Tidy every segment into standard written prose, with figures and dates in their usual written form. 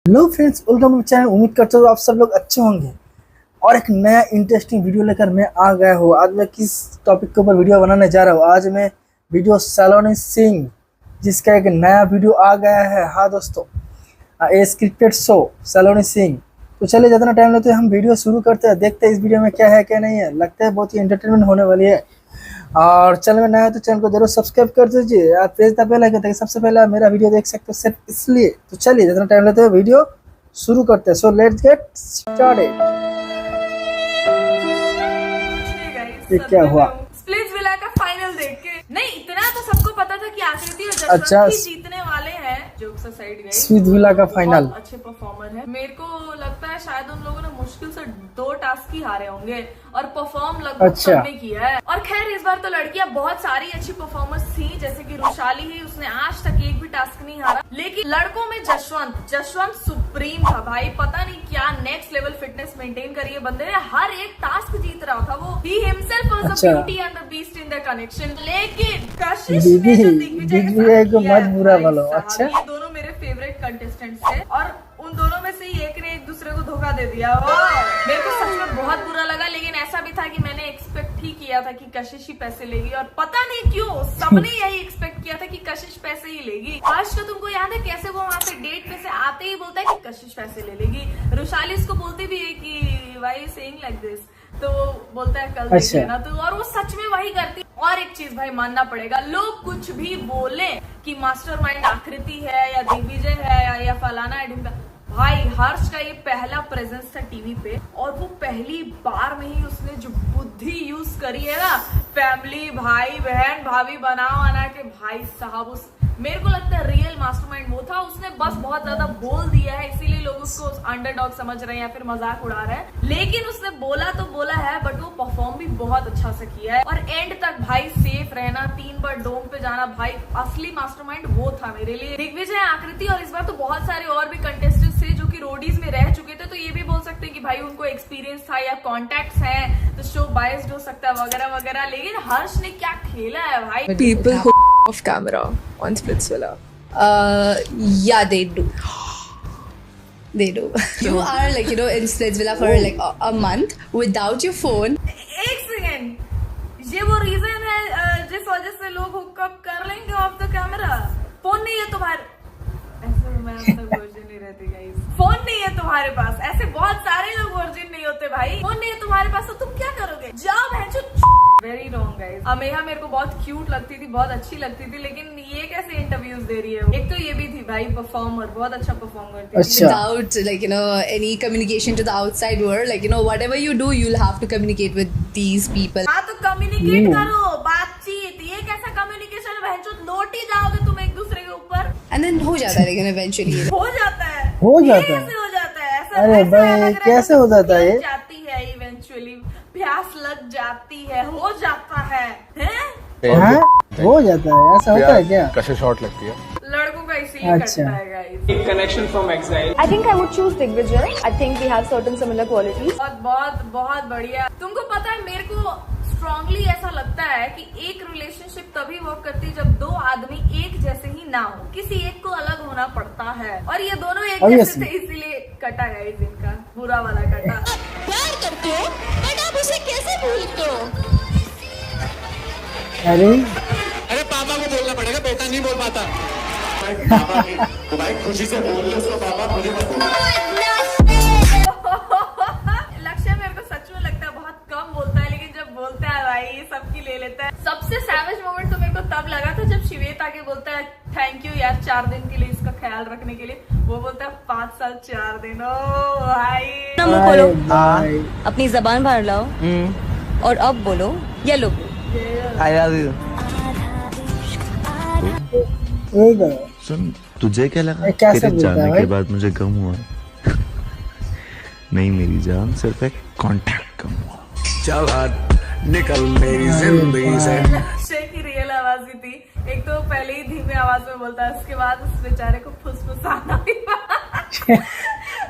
Hello friends, welcome to channel. उम्मीद करता हूँ आप सब लोग अच्छे होंगे और एक नया इंटरेस्टिंग वीडियो लेकर मैं आ गया हूँ। आज मैं किस टॉपिक के ऊपर वीडियो बनाने जा रहा हूँ? आज मैं वीडियो सलोनी सिंह जिसका एक नया वीडियो आ गया है। हाँ दोस्तों, ये स्क्रिप्टेड शो सलोनी सिंह। तो चलिए ज़्यादा टाइम लेते हैं, हम वीडियो शुरू करते हैं। देखते हैं इस वीडियो में क्या है क्या नहीं है। लगता है बहुत ही एंटरटेनमेंट होने वाली है। और चैनल में नया है तो चैनल को जरूर सब्सक्राइब कर दीजिए और प्रेस द बेल आइकन ताकि सबसे पहले आप मेरा वीडियो देख सकते हो, सिर्फ इसलिए। तो चलिए ज़्यादा टाइम लेते हैं, वीडियो शुरू करते हैं। So let's get started. ये क्या हुआ? स्प्लिट्सविला का फाइनल देख के नहीं, इतना तो सबको पता था कि आकृति और जसवंत अच्छा, ही जीतने वाले हैं। जोक्स असाइड गाइस, स्प्लिट्सविला का फाइनल। अच्छे परफॉर्मर है। मेरे को लगता है शायद उन लोगों ने मुश्किल से 2 टास्क ही हारे होंगे और परफॉर्म लगभग सबने किया है। और खैर इस बार तो लड़कियां बहुत सारी अच्छी परफॉर्मर्स थी, जैसे कि रुशाली ही, उसने आज तक एक भी टास्क नहीं हारा। लेकिन लड़कों में जसवंत सुप्रीम था भाई। पता नहीं क्या नेक्स्ट लेवल फिटनेस मेंटेन करी है बंदे ने। हर एक टास्क जीत रहा था वो। He himself was the beauty and the beast in the connection. लेकिन कशिश ने जो दिग्विजय को मत बुरा बोलो। अच्छा, ये दोनों मेरे फेवरेट कंटेस्टेंट्स थे और उन दोनों में से एक ने एक दूसरे को धोखा दे दिया। मेरे को सच में बहुत बुरा लगा। लेकिन ऐसा भी था कि मैंने एक्सपेक्ट ही किया था कि कशिश ही पैसे लेगी और पता नहीं क्यों सबने यही एक्सपेक्ट किया था कि कशिश पैसे ही लेगी। आज तो तुमको याद है कैसे वो वहाँ पे डेट पे से आते ही बोलता है कि कशिश पैसे ले लेगी। रुशाली इसको बोलती भी है कि वाई सेइंग लाइक दिस, तो बोलता है कल देख लेना। तो और वो सच में वही करती। और एक चीज भाई मानना पड़ेगा, लोग कुछ भी बोले कि मास्टरमाइंड आकृति है या दिग्विजय है या फलाना है ढिमका, भाई हर्ष का ये पहला प्रेजेंस था टीवी पे और वो पहली बार में ही उसने जो बुद्धि यूज करी है ना, फैमिली भाई बहन भाभी बना के, भाई साहब उस मेरे को लगता है रियल मास्टरमाइंड वो था। उसने बस बहुत ज्यादा बोल दिया है, इसीलिए लोग उसको अंडरडॉग समझ रहे हैं या फिर मजाक उड़ा रहे हैं। लेकिन उसने बोला तो बोला है, बट वो परफॉर्म भी बहुत अच्छा से किया है। और एंड तक भाई सेफ रहना, 3 बार डोम पे जाना, भाई असली मास्टरमाइंड वो था मेरे लिए। दिग्विजय, आकृति और इस बार तो बहुत सारे और भी कंटेस्टेंट्स थे जो कि रोडीज में रह चुके थे, तो ये भी बोल सकते हैं कि भाई उनको एक्सपीरियंस था या कॉन्टेक्ट्स हैं, तो शो बायस्ड हो सकता है वगैरह वगैरह। लेकिन हर्ष ने क्या खेला है भाई। People who off camera on Splitsvilla. Yeah, they do. They do. You are like, in Splitsvilla for like a month without your phone. एक सेकेंड, ये वो रीजन है जिस वजह से लोग हुकअप कर लेंगे ऑफ द कैमरा। फोन नहीं है तुम्हारे, ऐसे मैं वर्जिन नहीं रहती गाइस। फोन नहीं है तुम्हारे पास, ऐसे बहुत सारे लोग वर्जिन नहीं होते भाई। फोन नहीं है तुम्हारे पास तो तुम क्या करोगे? जाओ भैंचो। Very wrong guys. अमेहा मेरे को बहुत क्यूट लगती थी, बहुत अच्छी लगती थी, लेकिन ये कैसे इंटरव्यूज दे रही है? एक तो ये भी थी भाई परफॉर्मर, बहुत अच्छा परफॉर्म करती थी। Without like any communication to the outside world, like whatever you do, you'll have to communicate with these people. हाँ तो कम्युनिकेट करो, बातचीत। ये कैसा कम्युनिकेशन? भैंचो लोट ही जाओगे तुम एक दूसरे के ऊपर। And then हो जाता है, लेकिन eventually हो जाता है। कैसे हो जाता है? ऐसा अरे भाई कैसे हो जाता है? जाती है इवेंचुअली, प्यास लग जाती है, हो जाता है, हैं? हाँ, हो जाता है। ऐसा होता है क्या? कशे शॉट लगती है लड़कों का इसीलिए अच्छा। करता है guys. Connection from exile. I think I would choose Digvijay. I think we have certain similar qualities. बहुत बहुत बहुत बढ़िया। तुमको पता है मेरे को स्ट्रांगली ऐसा लगता है कि एक रिलेशनशिप तभी वर्क करती है जब 2 आदमी एक जैसे ही ना हो, किसी एक को अलग होना पड़ता है। और ये दोनों एक जैसे थे, इसीलिए कटा गाइस इनका, बुरा वाला कटा। प्यार करते हो बट आप उसे कैसे भूलते हो? अरे पापा को बोलना पड़ेगा, बेटा नहीं बोल पाता। भाई खुशी से बोल लो उसको, पापा मुझे मत बोलो। लक्ष्य मेरे को सच में लगता है बहुत कम बोलता है, लेकिन जब बोलता है भाई सबकी ले लेता है। सबसे सैवेज मोमेंट तो मेरे को तब लगा था जब शिवेत आके बोलता है थैंक यू यार 4 दिन के लिए इसका ख्याल रखने के लिए। वो बोलता है 5 साल 4 दिन। ओ भाई मुंह खोलो, अपनी जबान बाहर लाओ और अब बोलो येलो। I love you. सुन, तुझे क्या लगा? कैसे तेरे बोलता है जाने भाई? के बाद मुझे गम हुआ? नहीं मेरी जान, सिर्फ एक कांटेक्ट कम हुआ। चल हट, निकल मेरी जिंदगी से। लक्ष्य की रियल आवाज ही थी। एक तो पहले ही धीमी आवाज में बोलता है, उसके बाद उस बेचारे को फुसफुसाना भी।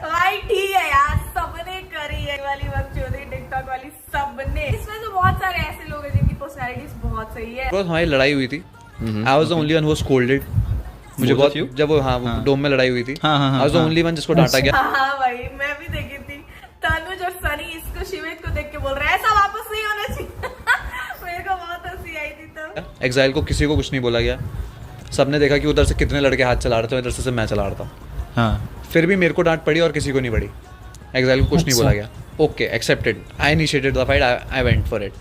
भाई ठीक है यार, सबने करी है वाली बकचोदी, टिकटॉक वाली सबने। इसमें तो बहुत सारे ऐसे लोग हैं जिनकी पर्सनैलिटीज बहुत सही है। हमारी लड़ाई हुई थी। I was the only one who was scolded. मुझे बहुत जब वो डोम में लड़ाई हुई थी, I was the only one जिसको डांटा गया। हाँ भाई मैं भी देखी थी। तनुज और सनी इसको शिवेत को देख के बोल रहे हैं ऐसा वापस नहीं होना चाहिए। मेरे को बहुत हंसी आई थी तब। एग्जाइल को किसी को कुछ नहीं बोला गया, सबने देखा कि उधर से कितने लड़के हाथ चला रहे थे, इधर से सिर्फ मैं चला रहा था। हाँ, फिर भी मेरे को डांट पड़ी और किसी को नहीं पड़ी। एग्जाइल को कुछ नहीं बोला गया, okay accepted, I initiated the fight, I went for it.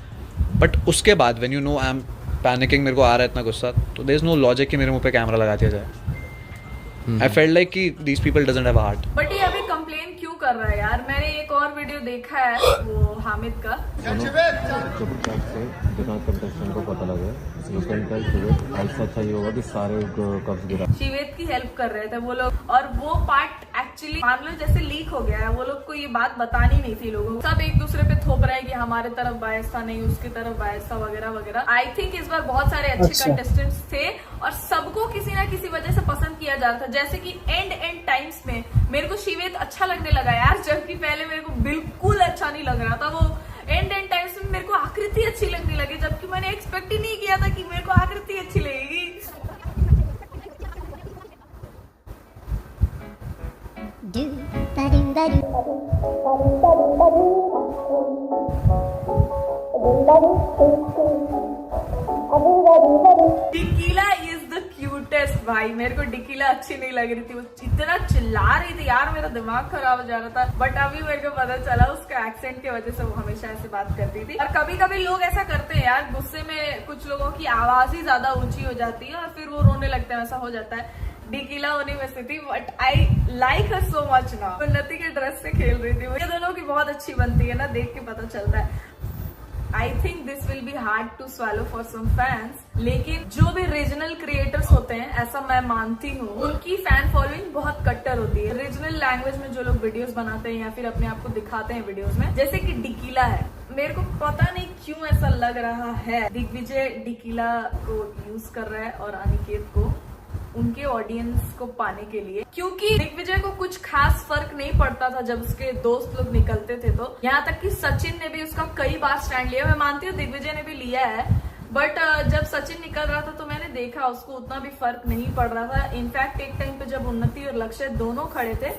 But उसके बाद when you know I am panicking, मेरे को आ रहा है इतना गुस्सा, तो देयर इज नो लॉजिक कि मेरे मुंह पे कैमरा लगा दिया जाए। आई फेल्ट लाइक कि these people doesn't have a heart. But ये अभी कंप्लेन क्यों कर रहा है यार? मैंने एक और वीडियो देखा है वो हामिद का, शिवेत की हेल्प कर रहे थे वो लोग, और वो पार्ट एक्चुअली मान लो जैसे लीक हो गया है, वो लोग को ये बात बतानी नहीं थी लोगों को। सब एक दूसरे पे थोप रहे हैं कि हमारे तरफ बायस था, नहीं उसकी तरफ बायस था, वगैरह वगैरह। आई थिंक इस बार बहुत सारे अच्छे कंटेस्टेंट्स थे और सबको किसी ना किसी वजह से पसंद किया जा रहा था। जैसे कि एंड टाइम्स में मेरे को शिवेत अच्छा लगने लगा यार, जबकि पहले मेरे को बिल्कुल अच्छा नहीं लग रहा था। वो एंड टाइम्स में मेरे को आकृति अच्छी लगने लगी, जबकि मैंने एक्सपेक्ट ही नहीं किया था कि मेरे को आकृति अच्छी लगेगी। डिकीला इज द क्यूटेस्ट भाई। मेरे को डिकीला अच्छी नहीं लग रही थी, वो इतना चिल्ला रही थी यार, मेरा दिमाग खराब हो जा रहा था। बट अभी मेरे को पता चला उसका एक्सेंट की वजह से वो हमेशा ऐसे बात करती थी। और कभी कभी लोग ऐसा करते हैं यार, गुस्से में कुछ लोगों की आवाज ही ज्यादा ऊंची हो जाती है और फिर वो रोने लगते हैं, ऐसा हो जाता है। डिकीला होने में से थी, but I like her so much now. उन्नति के ड्रेस से खेल रही थी, ये दोनों की बहुत अच्छी बनती है ना, देख के पता चलता है। I think this will be hard to swallow for some fans, लेकिन जो भी रीजनल क्रिएटर्स होते हैं, ऐसा मैं मानती हूँ, उनकी फैन फॉलोइंग बहुत कट्टर होती है। रीजनल लैंग्वेज में जो लोग वीडियोस बनाते हैं या फिर अपने आप को दिखाते हैं वीडियोस में, जैसे कि डिकीला है, मेरे को पता नहीं क्यों ऐसा लग रहा है दिग्विजय डिकीला को यूज कर रहा है और अनिकेत को उनके ऑडियंस को पाने के लिए, क्योंकि दिग्विजय को कुछ खास फर्क नहीं पड़ता था जब उसके दोस्त लोग निकलते थे। तो यहाँ तक कि सचिन ने भी उसका कई बार स्टैंड लिया, मैं मानती हूँ दिग्विजय ने भी लिया है, बट जब सचिन निकल रहा था तो मैंने देखा उसको उतना भी फर्क नहीं पड़ रहा था। इनफैक्ट एक टाइम पे जब उन्नति और लक्ष्य दोनों खड़े थे,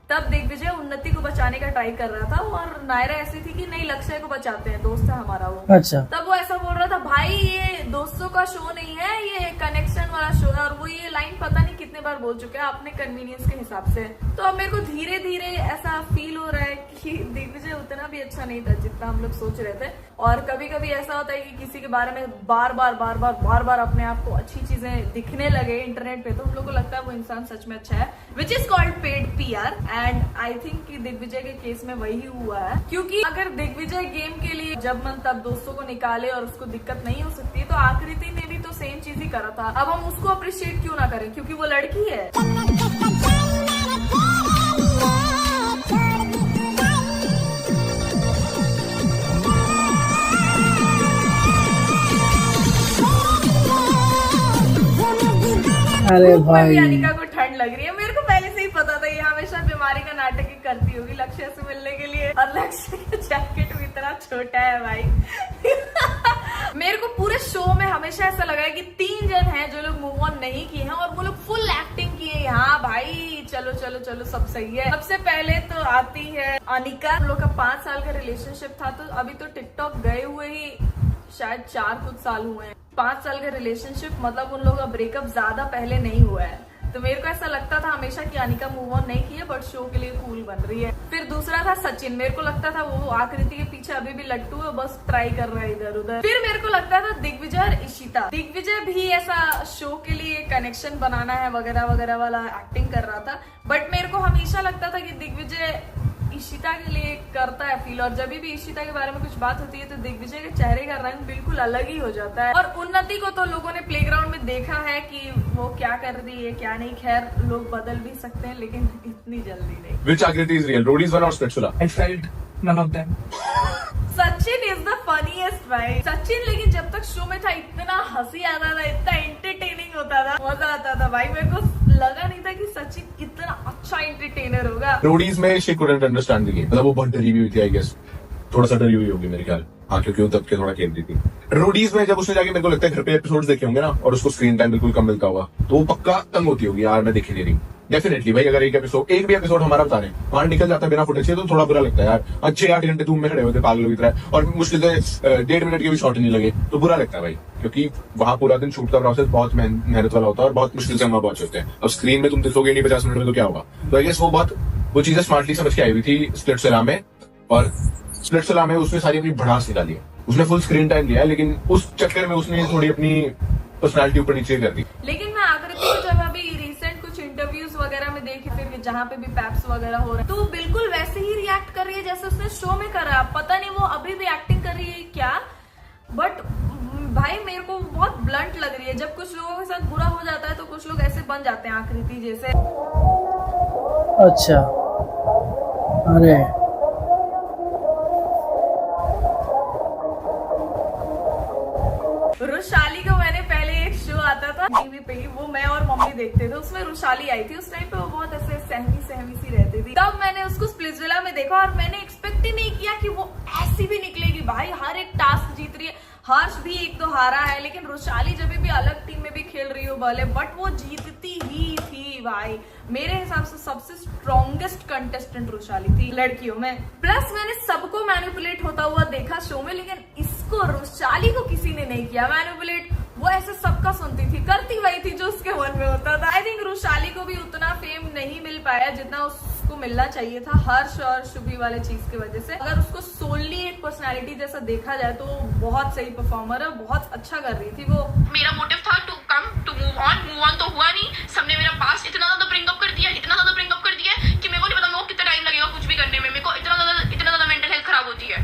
तब दिग्विजय उन्नति को बचाने का ट्राई कर रहा था और नायरा ऐसी थी कि नहीं लक्ष्य को बचाते हैं, दोस्त है हमारा वो। अच्छा। तब वो ऐसा बोल रहा था, भाई ये दोस्तों का शो नहीं है, ये कनेक्शन वाला शो है। और वो ये लाइन पता नहीं कितने बार बोल चुके हैं अपने कन्वीनियंस के हिसाब से। तो अब मेरे को धीरे धीरे ऐसा फील हो रहा है कि दिग्विजय उतना भी अच्छा नहीं था जितना हम लोग सोच रहे थे। और कभी कभी ऐसा होता है कि किसी के बारे में बार बार अपने आप को अच्छी चीजें दिखने लगे इंटरनेट पे, तो हम लोग को लगता है वो इंसान सच में अच्छा है, which is called paid PR। And I think कि दिग्विजय के केस में वही हुआ है, क्योंकि अगर दिग्विजय गेम के लिए जब मन तब दोस्तों को निकाले और उसको दिक्कत नहीं हो सकती, तो आकृति ने भी तो सेम चीज ही करा था। अब हम उसको अप्रिशिएट क्यों ना करें, क्योंकि वो लड़की है। अरे भाई अनिका को ठंड लग रही है, मेरे को पहले से ही पता था ये हमेशा बीमारी का नाटक ही करती होगी लक्ष्य से मिलने के लिए। और लक्ष्य का जैकेट भी इतना छोटा है भाई। मेरे को पूरे शो में हमेशा ऐसा लगा है कि 3 जन हैं जो लोग मूव ऑन नहीं किए हैं और वो लोग फुल एक्टिंग किए। हाँ भाई चलो चलो चलो सब सही है। सबसे पहले तो आती है अनिका, हम लोग का 5 साल का रिलेशनशिप था, तो अभी तो टिकटॉक गए हुए ही शायद 4 कुछ साल हुए हैं। 5 साल का रिलेशनशिप मतलब उन लोगों का ब्रेकअप ज्यादा पहले नहीं हुआ है। तो मेरे को ऐसा लगता था हमेशा कि अनिका मूव ऑन नहीं की है, बट शो के लिए कूल बन रही है। फिर दूसरा था सचिन, मेरे को लगता था वो आकृति के पीछे अभी भी लट्टू है, बस ट्राई कर रहा है इधर उधर। फिर मेरे को लगता था दिग्विजय और इशिता, दिग्विजय भी ऐसा शो के लिए कनेक्शन बनाना है वगैरह वगैरह वाला एक्टिंग कर रहा था, बट मेरे को हमेशा लगता था कि दिग्विजय इशिता के लिए करता है फील। और जब भी इशिता के बारे में कुछ बात होती है तो दिग्विजय के चेहरे का रंग बिल्कुल अलग ही हो जाता है। और उन्नति को तो लोगों ने प्लेग्राउंड में देखा है कि वो क्या कर रही है क्या नहीं। खैर लोग बदल भी सकते हैं लेकिन इतनी जल्दी नहीं। Which Akriti is real? Rodi's one or Spatula? I felt none of them. Sachin is the funniest भाई। सचिन लेकिन जब तक शो में था इतना हंसी आता था, इतना एंटरटेनिंग होता था, मजा आता था भाई। मेरे को लगा नहीं था कि सचिन इतना अच्छा एंटरटेनर होगा। Rodi's में she couldn't understand the game. मतलब वो बहुत डरी हुई थी I guess. थोड़ा सा डरी हुई होगी मेरे ख्याल। हाँ, क्योंकि वो दब के थोड़ा खेल रही थी। रोडीज में जब उसने जाके, मेरे को लगता है घर पे एपिसोड्स देखे होंगे ना, और उसको स्क्रीन टाइम बिल्कुल कम मिलता होगा, तो वो पक्का तंग होती होगी यार, मैं देख ही नहीं रही। डेफिनेटली भाई, अगर एक भी एपिसोड हमारा बता रहे हैं वहां निकल जाता है बिना फुटेज से, तो थोड़ा बुरा लगता है यार। 6-8 घंटे धूम में खड़े होते पागलों की तरह, और मुश्किल से 1.5 मिनट के भी शॉट नहीं लगे, तो बुरा लगता है भाई, क्योंकि वहां पूरा दिन शूट का प्रोसेस बहुत मेहनत वाला होता है और बहुत मुश्किल से हम वहां पहुंचते हैं। अब स्क्रीन में तुम दिखोगे नहीं 50 मिनट में, तो क्या होगा? तो आई गेस वो चीजें स्मार्टली समझ के आई हुई थी स्प्लिट्सविला में, और स्प्लिट्सविला में उसने सारी अपनी भड़ास निकाली है। उसने फुल स्क्रीन टाइम लिया है, लेकिन उस चक्कर में उसने थोड़ी अपनी पर्सनालिटी ऊपर नीचे कर दी। लेकिन मैं आकृति को जब अभी रिसेंट कुछ इंटरव्यूज वगैरह में देखी, फिर जहाँ पे भी पैप्स वगैरह हो रहे हैं, तो वो बिल्कुल वैसे ही रिएक्ट कर रही है जैसे उसने शो में करा। पता नहीं वो अभी भी एक्टिंग कर रही है क्या, बट भाई मेरे को बहुत ब्लंट लग रही है। जब कुछ लोगों के साथ बुरा हो जाता है तो कुछ लोग ऐसे बन जाते हैं आकृति जैसे। अच्छा, अरे रुशाली को मैंने पहले एक शो आता था टीवी पे ही, वो मैं और मम्मी देखते थे, उसमें रुशाली आई थी। उस टाइम पे वो बहुत ऐसे सहमी सी रहती थी, तब मैंने उसको स्प्लिट्सविला में देखा और मैंने एक्सपेक्ट ही नहीं किया कि वो ऐसी भी निकलेगी। भाई हर एक टास्क जीत रही है, हर्ष भी एक तो हारा है, लेकिन रुशाली जब भी अलग टीम में भी खेल रही हो भले, बट वो जीतती ही थी भाई। मेरे हिसाब से सबसे स्ट्रॉन्गेस्ट कंटेस्टेंट रुशाली थी लड़कियों में। प्लस मैंने सबको मैनिपुलेट होता हुआ देखा शो में, लेकिन इसको रुशाली को किसी ने नहीं किया मैनिपुलेट। वो ऐसे सबका सुनती थी, करती वही थी जो उसके मन में होता था। आई थिंक रुशाली को भी उतना फेम नहीं मिल पाया जितना उसको मिलना चाहिए था हर्ष और शुभी वाले चीज की वजह से। अगर उसको सोनली एक पर्सनालिटी जैसा देखा जाए तो बहुत सही परफॉर्मर है, बहुत अच्छा कर रही थी वो। मेरा मोटिव था to come to move on तो हुआ नहीं। सबने मेरा पास्ट इतना ज्यादा ब्रिंग अप कर दिया कि मेरे को नहीं पता मेरे को कितना टाइम लगेगा कुछ भी करने में। मेरे को इतना ज्यादा मेंटल हेल्थ खराब होती है।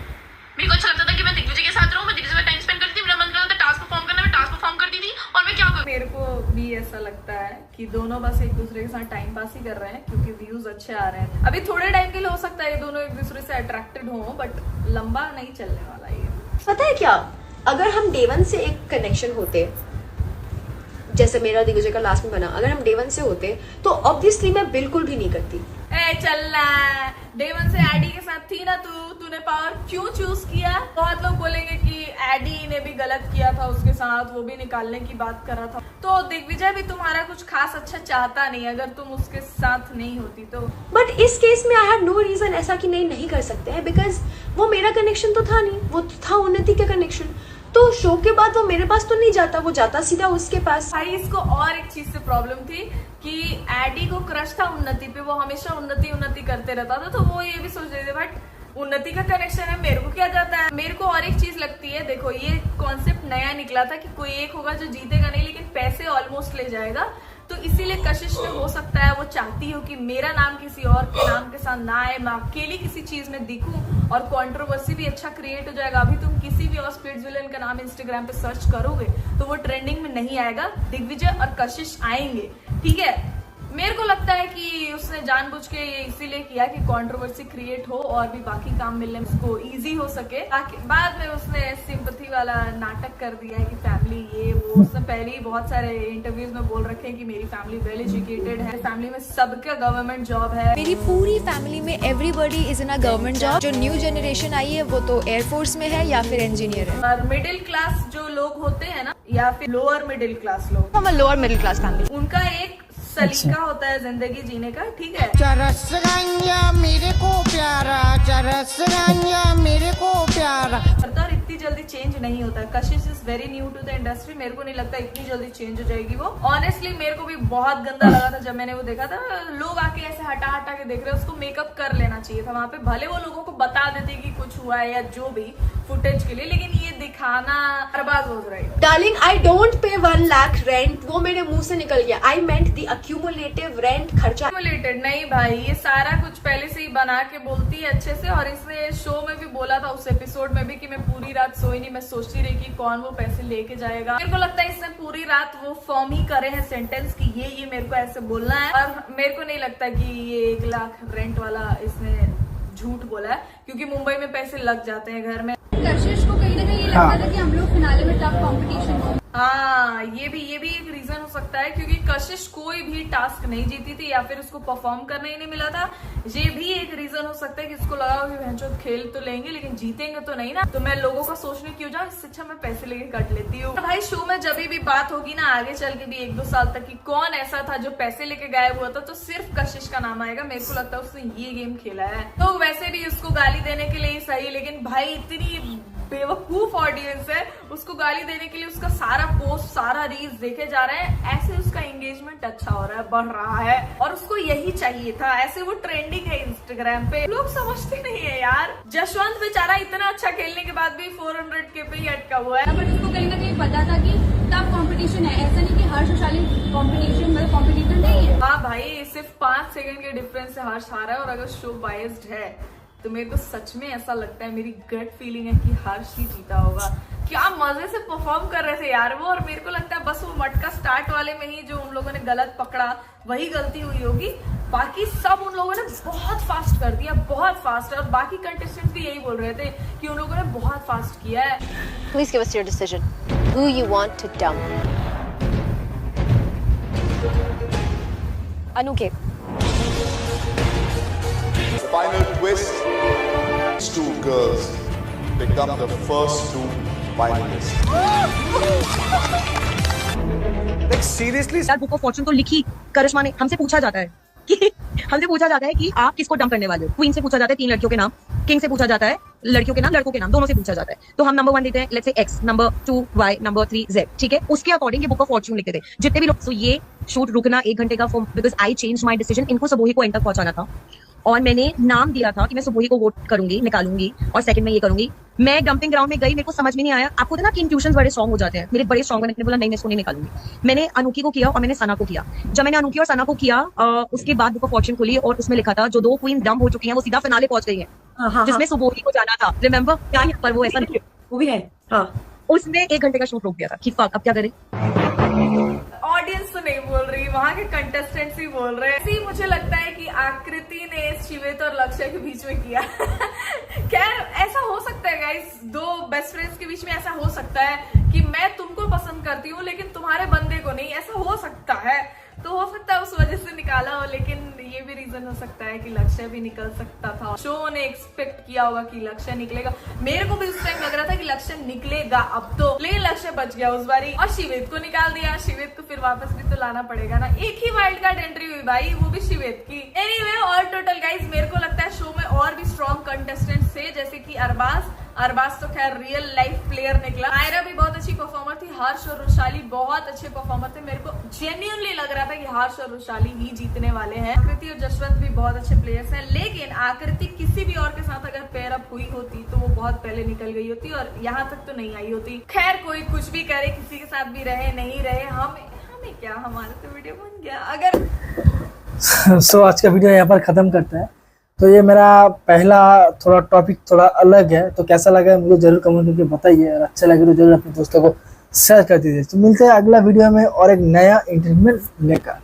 मेरे को अच्छा लगता था कि मैं दिग्विजय के साथ रहूं, मैं दिग्विजय में टाइम स्पेंड करती थी, मेरा मन करता था टास्क परफॉर्म करना, मैं टास्क परफॉर्म करती थी, और मैं क्या करूं। मेरे को भी ऐसा लगता है कि दोनों बस एक दूसरे के साथ टाइम पास ही कर रहे हैं, क्योंकि व्यूज अच्छे आ रहे हैं। अभी थोड़े टाइम के लिए हो सकता है ये दोनों एक दूसरे से अट्रैक्टेड हो, बट लंबा नहीं चलने वाला ये। पता है क्या, अगर हम डे 1 से एक कनेक्शन होते, जैसे मेरा दिग्विजय का लास्ट में बना, अगर हम डे 1 से होते तो ऑब्वियसली मैं बिल्कुल भी नहीं करती। चलना डे 1 से एडी के साथ थी ना तूने पावर क्यों चूज किया? बहुत लोग बोलेंगे कि एडी ने भी गलत किया था उसके साथ, वो भी निकालने की बात कर रहा था। तो दिग्विजय भी तुम्हारा कुछ खास अच्छा चाहता नहीं अगर तुम उसके साथ नहीं होती तो। बट इस केस में आई हैव नो रीजन ऐसा कि नहीं कर सकते हैं, बिकॉज वो मेरा कनेक्शन तो था नहीं, वो था उन्नति का कनेक्शन। तो शो के बाद वो मेरे पास तो नहीं जाता, वो जाता सीधा उसके पास। भाई इसको और एक चीज से प्रॉब्लम थी कि एडी को क्रश था उन्नति पे, वो हमेशा उन्नति करते रहता था, तो वो ये भी सोच रहे थे बट उन्नति का कनेक्शन है, मेरे को क्या जाता है। मेरे को और एक चीज लगती है, देखो ये कॉन्सेप्ट नया निकला था कि कोई एक होगा जो जीतेगा नहीं लेकिन पैसे ऑलमोस्ट ले जाएगा, तो इसीलिए कशिश में हो सकता है वो चाहती हो कि मेरा नाम किसी और के नाम के साथ ना आए, मैं अकेली किसी चीज में दिखूं और कंट्रोवर्सी भी अच्छा क्रिएट हो जाएगा। अभी तुम किसी भी और स्प्लिट्सविला का नाम इंस्टाग्राम पे सर्च करोगे तो वो ट्रेंडिंग में नहीं आएगा, दिग्विजय और कशिश आएंगे, ठीक है। मेरे को लगता है कि उसने जानबूझ के ये इसीलिए किया कि कंट्रोवर्सी क्रिएट हो और भी बाकी काम मिलने में उसको इजी हो सके। बाद में उसने सिंपैथी वाला नाटक कर दिया है कि फैमिली ये वो। उसने पहले ही बहुत सारे इंटरव्यूज में बोल रखे हैं कि मेरी फैमिली वेल एजुकेटेड है, फैमिली में सबका गवर्नमेंट जॉब है। मेरी पूरी फैमिली में everybody is in a government job. जो न्यू जनरेशन आई है वो तो एयरफोर्स में है या फिर इंजीनियर है। और मिडिल क्लास जो लोग होते हैं ना, या फिर लोअर मिडिल क्लास लोग, हम लोअर मिडिल क्लास फैमिली, उनका एक सलीका होता है जिंदगी जीने का, ठीक है। मेरे को प्यारा मेरे को प्यारा। और इतनी जल्दी चेंज नहीं होता। Kashish is very new to the industry, मेरे को नहीं लगता इतनी जल्दी चेंज हो जाएगी वो। ऑनेस्टली मेरे को भी बहुत गंदा लगा था जब मैंने वो देखा था। लोग आके ऐसे हटा के देख रहे हैं, उसको मेकअप कर लेना चाहिए था वहां पे, भले वो लोगों को बता देते कि कुछ हुआ है या जो भी फुटेज के लिए, लेकिन ये दिखाना बर्बाद हो रहा है। Darling I don't pay 1 lakh rent, वो मेरे मुंह से निकल गया। आई मेंट द अक्यूमुलेटिव रेंट खर्चा। अक्यूमुलेटेड नहीं भाई, ये सारा कुछ पहले से ही बना के बोलती है अच्छे से। और इसने शो में भी बोला था उस एपिसोड में भी कि मैं पूरी रात सोई नहीं, मैं सोचती रही कि कौन वो पैसे लेके जाएगा। मेरे को लगता है इसने पूरी रात वो फॉर्म ही करे हैं सेंटेंस कि ये मेरे को ऐसे बोलना है। और मेरे को नहीं लगता कि ये 1 लाख रेंट वाला इसने झूठ बोला है, क्योंकि मुंबई में पैसे लग जाते हैं घर में। कशिश को कहीं ना कहीं ये लगता था कि हम लोग फिनाले में टफ कंपटीशन हो। हाँ, ये भी एक रीजन हो सकता है, क्योंकि कशिश कोई भी टास्क नहीं जीती थी या फिर उसको परफॉर्म करने ही नहीं मिला था। ये भी एक रीजन रीजन हो सकता है कि इसको लगा कि भैंचोद खेल तो लेंगे लेकिन जीतेंगे तो नहीं ना, तो मैं लोगों का सोचने क्यों जाऊँ, इससे अच्छा मैं पैसे लेके कट लेती हूँ। तो भाई शो में जब भी बात होगी ना आगे चल के भी 1-2 साल तक कि कौन ऐसा था जो पैसे लेके गायब हुआ था, तो सिर्फ कशिश का नाम आएगा। मेरे को लगता है उसने ये गेम खेला है। तो वैसे भी उसको गाली देने के लिए सही, लेकिन भाई इतनी बेवकूफ ऑडियंस है, उसको गाली देने के लिए उसका सारा पोस्ट सारा रील्स देखे जा रहे हैं, ऐसे उसका एंगेजमेंट अच्छा हो रहा है, बढ़ रहा है, और उसको यही चाहिए था। ऐसे वो ट्रेंडिंग है इंस्टाग्राम पे, लोग समझते नहीं है यार। जसवंत बेचारा इतना अच्छा खेलने के बाद भी 400K पे ही अटका हुआ है। बट उसको कहीं ना कहीं पता था कि टफ कंपटीशन है, ऐसा नहीं कि हर्ष और शालिन कंपटीशन मतलब कॉम्पिटिटर नहीं है। हाँ भाई, सिर्फ 5 सेकंड के डिफरेंस से हर्ष हारा है, और अगर शो बायस्ड है तो मेरे को सच में ऐसा लगता है, मेरी गट फीलिंग है कि हर्ष ही जीता होगा। क्या मजे से परफॉर्म कर रहे थे यार वो, और मेरे को लगता है बस वो मटका स्टार्ट वाले में ही जो उन लोगों ने गलत पकड़ा वही गलती हुई होगी, बाकी सब उन लोगों ने बहुत फास्ट कर दिया, बहुत फास्ट। और बाकी कंटेस्टेंट्स भी यही बोल रहे थे कि उन लोगों ने बहुत फास्ट किया है। Please give us your decision. Who you want to dump? Anuket. Final twist. These two girls become the first two finalists. Like seriously? यार बुक ऑफ फॉर्चून तो लिखी करिश्मा ने, हमसे पूछा जाता है कि आप किसको डंप करने वाले हो। क्वीन से पूछा जाता है 3 लड़कियों के नाम, किंग से पूछा जाता है लड़कियों के नाम, लड़कों के नाम, दोनों से पूछा जाता है। तो हम नंबर 1 देते हैं, let's say X, number 2 Y, number 3 Z, ठीक है। उसके अकॉर्डिंग ये बुक ऑफ फॉर्चून लिखते थे जितने भी लोग। तो ये शूट रुकना 1 घंटे का because I change my decision. इनको सबोही को एंड तक पहुंचाना था और मैंने नाम दिया था कि मैं सुबोही को वोट करूंगी, निकालूंगी, और सेकंड में ये करूंगी। मैं डंपिंग ग्राउंड में गई, मेरे को समझ में नहीं आया। आपको ना कि इंट्यूशंस बड़े स्ट्रांग हो जाते हैं, मेरे बड़े स्ट्रांग। मैंने बोला नहीं, मैं इसको नहीं निकालूंगी। मैंने अनूकी को किया और मैंने सना को किया। जब मैंने अनूकी और सना को किया उसके बाद बुक ऑफ फॉर्चून खुली और उसमें लिखा था जो 2 क्वीन डंप हो चुकी हैं वो सीधा फिनाले पहुंच गई है, जिसमें सुबोही को जाना था। रिमेंबर क्या? पर वो ऐसा नहीं, वो भी है। हाँ, उसने 1 घंटे का शूट रोक दिया था कि फक, अब क्या करें। ऑडियंस तो नहीं बोल रही, वहाँ के कंटेस्टेंट्स ही बोल रहे हैं। मुझे लगता है कि आकृति ने शिवेत और लक्ष्य के बीच में किया। क्या ऐसा हो सकता है गाइस, 2 बेस्ट फ्रेंड्स के बीच में ऐसा हो सकता है कि मैं तुमको पसंद करती हूँ लेकिन तुम्हारे बंदे को नहीं, ऐसा हो सकता है। तो हो सकता है उस वजह से निकाला हो, लेकिन ये भी रीजन हो सकता है कि लक्ष्य भी निकल सकता था। शो ने एक्सपेक्ट किया होगा कि लक्ष्य निकलेगा, मेरे को भी उस टाइम लग रहा था कि लक्ष्य निकलेगा अब तो, लेकिन लक्ष्य बच गया उस बारी और शिवेत को निकाल दिया। शिवेत को फिर वापस भी तो लाना पड़ेगा ना, एक ही वाइल्ड कार्ड एंट्री हुई भाई, वो भी शिवेत की। एनीवे ऑल टोटल गाइज मेरे को लगता है शो में और भी स्ट्रॉन्ग कंटेस्टेंट्स थे, जैसे कि अरबाज तो खैर रियल लाइफ प्लेयर निकला। आयरा भी बहुत अच्छी परफॉर्मर थी, हर्ष और रुशाली बहुत अच्छे परफॉर्मर थे। मेरे को जेन्युइनली लग रहा था कि हर्ष और रुशाली ही जीतने वाले हैं। आकृति और जसवंत भी बहुत अच्छे प्लेयर्स हैं, लेकिन आकृति किसी भी और के साथ अगर पेयर अप हुई होती तो वो बहुत पहले निकल गई होती और यहाँ तक तो नहीं आई होती। खैर कोई कुछ भी करे, किसी के साथ भी रहे नहीं रहे, हमें क्या, हमारा तो वीडियो बन गया। अगर सो आज का वीडियो यहाँ पर खत्म करते हैं। तो ये मेरा पहला थोड़ा टॉपिक थोड़ा अलग है, तो कैसा लगा मुझे जरूर कमेंट करके बताइए, और अच्छा लगे तो जरूर अपने दोस्तों को शेयर कर दीजिए। तो मिलते हैं अगला वीडियो में और एक नया इंटरटेनमेंट लेकर।